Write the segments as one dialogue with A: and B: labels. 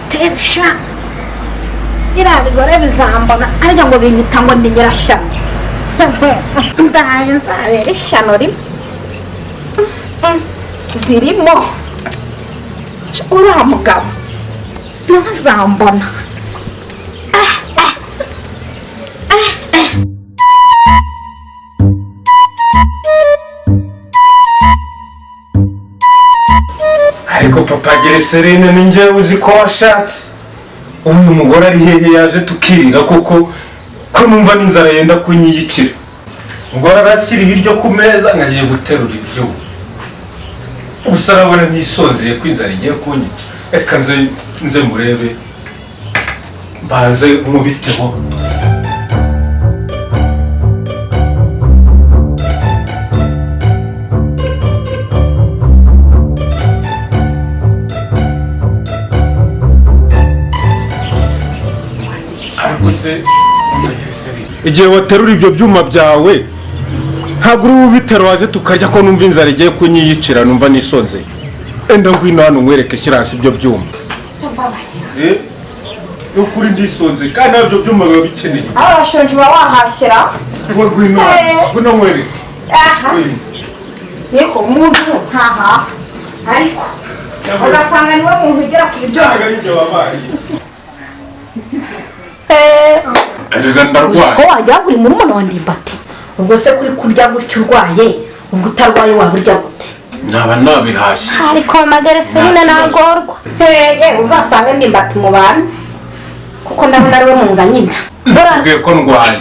A: Tersha irabigore bizambona ariko ngo binyita ngo ndi nyirashano ndaje nzabera ishyano zirimo uriya mugabo ntazambona
B: ariko papa Giriserine ni njye uzi ko washatse uyu mugore ari hehe yaje tukirira koko ko numva n'inzara yenda kunyiyicira umugore arashyira ibiryo ku meza nkagiye guterura ibyo gusa arabona nisonzeye ko inzara igiye kunyica reka nze murebe mbanze umubiteho igihe waterura ibyo byuma byawe ntabwo uri bubitero waje tukarya ko numva inzara igiye kunyiyicira numva nisonzeye enda ngwino hano nkwereke shyira hasi ibyo byuma ni ukuri ndisonzeye kandi nabyo byuma biba bikeneye
A: aho bashonje uba wahashyira
B: ngwino nkwereke
A: niko umuntu ntaha ariko ugasanga niwe muntu ugera ku biryo
B: ntabwo ari njye wabaye erega ndarwaye
A: ko wagira ngo uri muri umuntu wa ndimbati ubwo se kuri kurya gutyo urwaye ubwo utarwaye waba urya gute
B: naba nabihashye
A: ariko Giriserine nagorwa uzasanga ndimbati mu bantu kuko ndabona ariwe munga nyina
B: ndabwiye ko ndwaye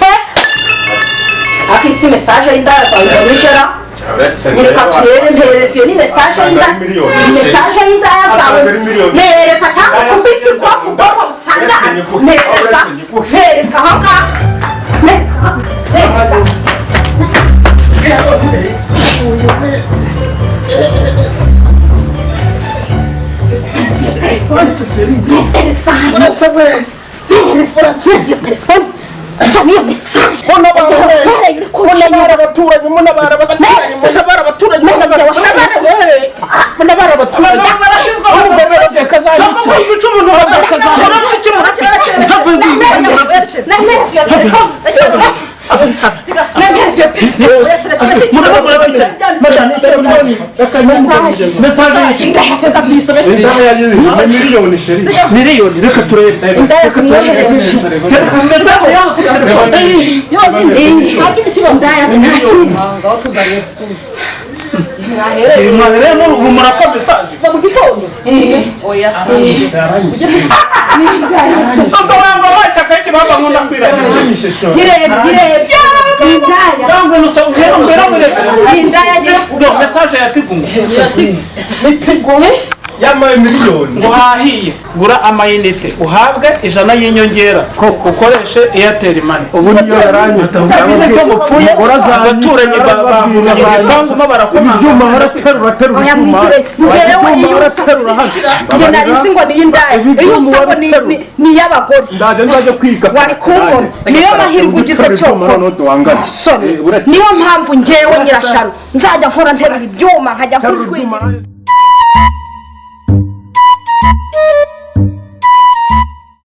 A: akisi message y'indaya zawe nijera reka turebe mpereza iyo ni message y'indaya zawe mpereza cyangwa kubiti kwafu bwoko busanga mpereza aho ngaho
C: miliyoni reka turebe murakora mesaje mu gitondo oya asanga washaka iki baba nkunda kwirahira mesaje yatiguye
B: yamaye miliyoni
C: ngo hahiye gura amayinite uhabwe 100 y'inyongera ko ukoreshe Airtel Money
B: ubu niyo yaranyuze
C: abinde ko mupfuye abaturanyi banguma barakomanga
B: ibyuma baraterura
A: njye nari nzi ngo ni y'indaya iyo usaba ni y'abagore
B: ndaje kwiga
A: wari kumbona niyo mahirwe ugize cyo niyo mpamvu njyewe nyirashano nzajya nkora nterura ibyuma nkajya kujwira